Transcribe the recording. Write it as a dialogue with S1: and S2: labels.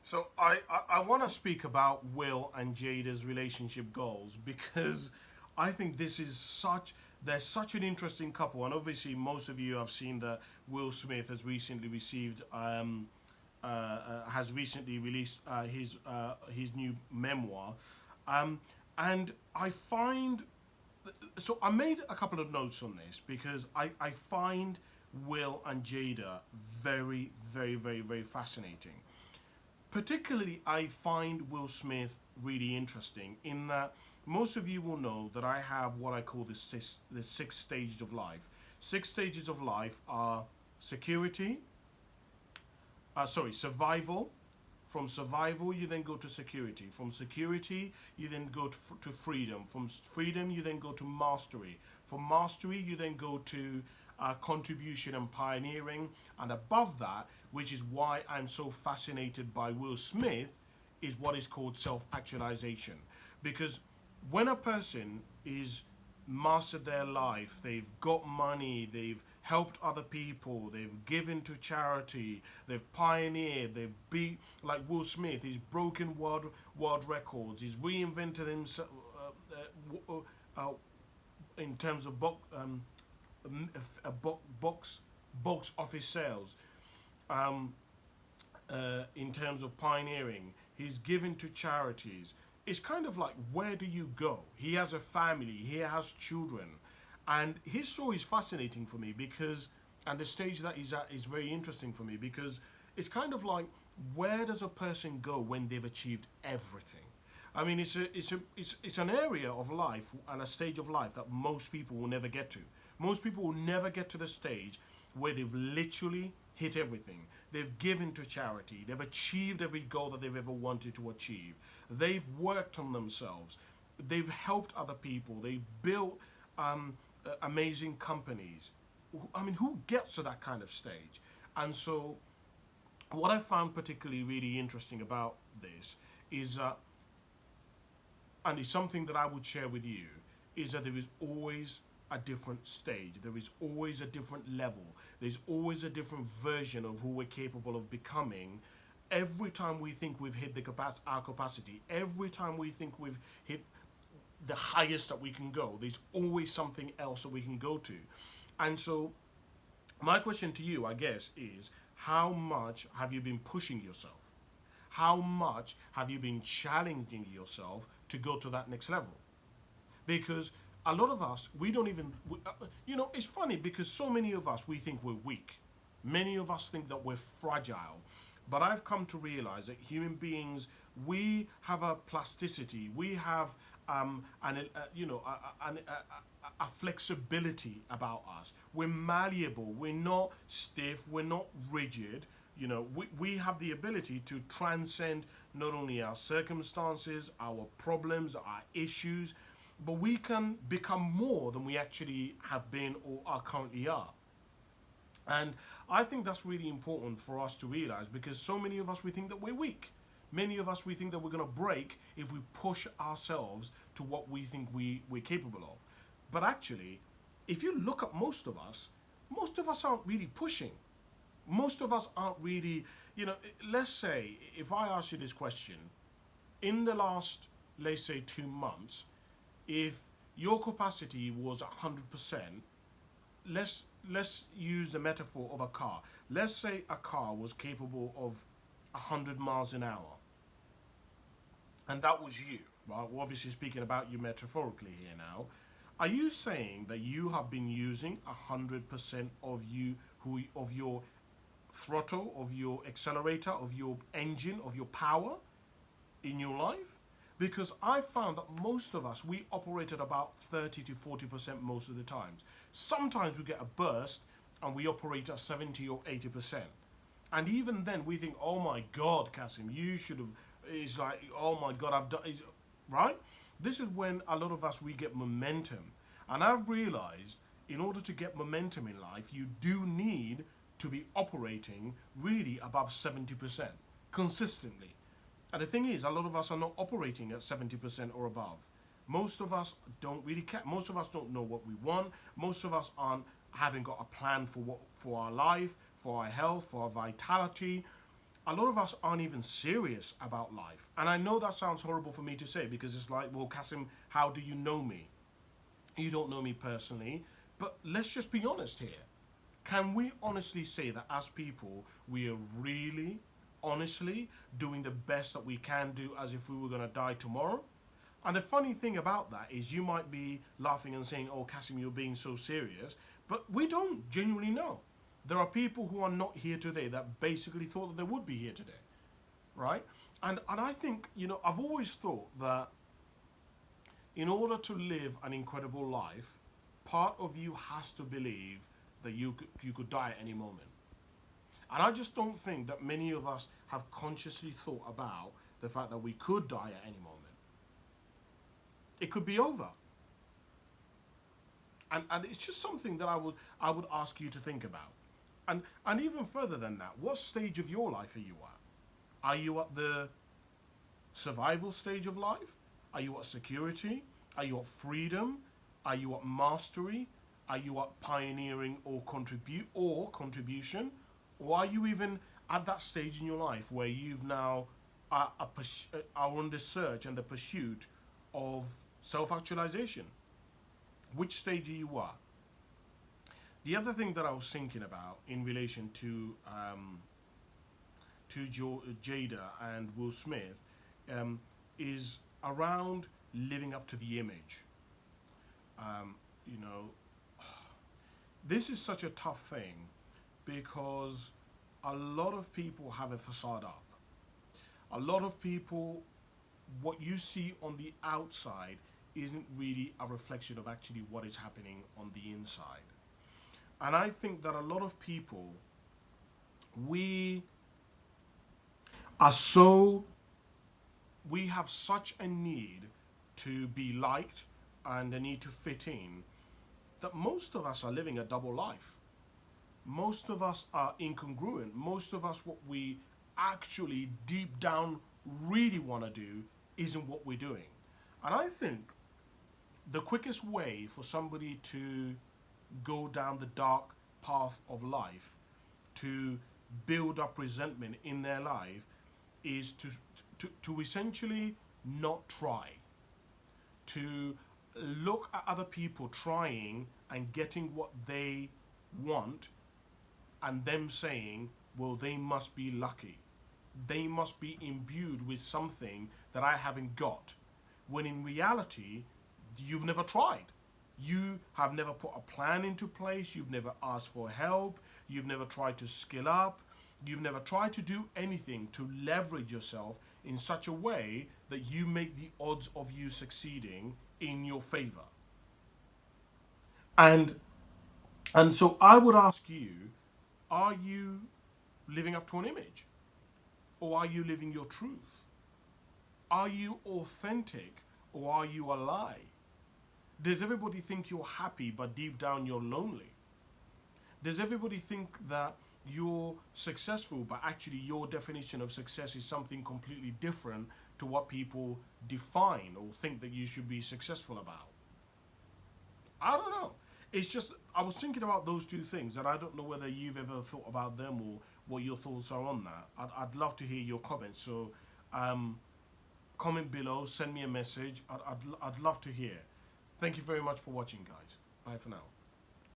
S1: So I want to speak about Will and Jada's relationship goals because I think this is such they're such an interesting couple, and obviously most of you have seen that Will Smith has recently released his new memoir, um, and I find so I made a couple of notes on this because I find Will and Jada very, very, very, very fascinating. Particularly, I find Will Smith really interesting in that most of you will know that I have what I call the six stages of life. Six stages of life are security, survival. From survival, you then go to security. From security, you then go to freedom. From freedom, you then go to mastery. From mastery, you then go to contribution and pioneering. And above that, which is why I'm so fascinated by Will Smith, is what is called self actualization. Because when a person is mastered their life, they've got money, they've helped other people, they've given to charity, they've pioneered, they've beat, like Will Smith, he's broken world records, he's reinvented himself in terms of box office sales, um, in terms of pioneering. He's given to charities. It's kind of like, where do you go? He has a family, he has children. And his story is fascinating for me because, and the stage that he's at is very interesting for me because it's kind of like, where does a person go when they've achieved everything? I mean, it's an area of life and a stage of life that most people will never get to. Most people will never get to the stage where they've literally hit everything. They've given to charity. They've achieved every goal that they've ever wanted to achieve. They've worked on themselves. They've helped other people. They've built amazing companies. I mean, who gets to that kind of stage? And so, what I found particularly really interesting about this is and it's something that I would share with you, is that there is always a different stage. There is always a different level. There's always a different version of who we're capable of becoming. Every time we think we've hit our capacity, every time we think we've hit the highest that we can go, there's always something else that we can go to. And so, my question to you, I guess, is how much have you been pushing yourself? How much have you been challenging yourself to go to that next level? Because a lot of us, we don't even, it's funny because so many of us, we think we're weak. Many of us think that we're fragile. But I've come to realize that human beings, we have a plasticity, we have a flexibility about us. We're malleable, we're not stiff, we're not rigid. We have the ability to transcend not only our circumstances, our problems, our issues, but we can become more than we actually have been or are currently are. And I think that's really important for us to realize because so many of us, we think that we're weak. Many of us, we think that we're going to break if we push ourselves to what we think we're capable of. But actually, if you look at most of us aren't really pushing. Most of us aren't really, let's say, if I ask you this question, in the last, let's say, 2 months, if your capacity was 100%, let's use the metaphor of a car. Let's say a car was capable of 100 miles an hour, and that was you. Right? We're obviously speaking about you metaphorically here now. Are you saying that you have been using 100% of your throttle, of your accelerator, of your engine, of your power in your life? Because I found that most of us, we operate at about 30 to 40% most of the times. Sometimes we get a burst and we operate at 70 or 80%. And even then we think, oh my God, Kasim, you should have, it's like, oh my God, I've done, right? This is when a lot of us, we get momentum. And I've realized in order to get momentum in life, you do need to be operating really above 70% consistently. And the thing is, a lot of us are not operating at 70% or above. Most of us don't really care. Most of us don't know what we want. Most of us haven't got a plan for our life, for our health, for our vitality. a lot of us aren't even serious about life. And I know that sounds horrible for me to say, because it's like, well, Kasim, how do you know me? You don't know me personally. But let's just be honest here. Can we honestly say that as people, we are really, honestly doing the best that we can do as if we were going to die tomorrow? And the funny thing about that is you might be laughing and saying, oh, Kasim, you're being so serious. But we don't genuinely know. There are people who are not here today that basically thought that they would be here today, right? And I think, I've always thought that in order to live an incredible life, part of you has to believe that you could die at any moment. And I just don't think that many of us have consciously thought about the fact that we could die at any moment. It could be over. And it's just something that I would ask you to think about. And even further than that, what stage of your life are you at? Are you at the survival stage of life? Are you at security? Are you at freedom? Are you at mastery? Are you at pioneering or contribution? Or are you even at that stage in your life where you've now are on the search and the pursuit of self-actualization? Which stage are you at? The other thing that I was thinking about in relation to Jada and Will Smith is around living up to the image. Um, you know, this is such a tough thing because a lot of people have a facade up. A lot of people, what you see on the outside isn't really a reflection of actually what is happening on the inside. And I think that a lot of people, we are so, we have such a need to be liked and a need to fit in that most of us are living a double life. Most of us are incongruent. Most of us, what we actually deep down really want to do isn't what we're doing. And I think the quickest way for somebody to go down the dark path of life, to build up resentment in their life, is to essentially not try, to look at other people trying and getting what they want, and them saying, well, they must be lucky. They must be imbued with something that I haven't got. When in reality, you've never tried. You have never put a plan into place. You've never asked for help. You've never tried to skill up. You've never tried to do anything to leverage yourself in such a way that you make the odds of you succeeding in your favor. And and so I would ask you, are you living up to an image? Or are you living your truth? Are you authentic or are you a lie? Does everybody think you're happy but deep down you're lonely? Does everybody think that you're successful but actually your definition of success is something completely different to what people define or think that you should be successful about? I don't know. It's just, I was thinking about those two things, and I don't know whether you've ever thought about them or what your thoughts are on that. I'd love to hear your comments. So comment below, send me a message. I'd love to hear. Thank you very much for watching, guys. Bye for now.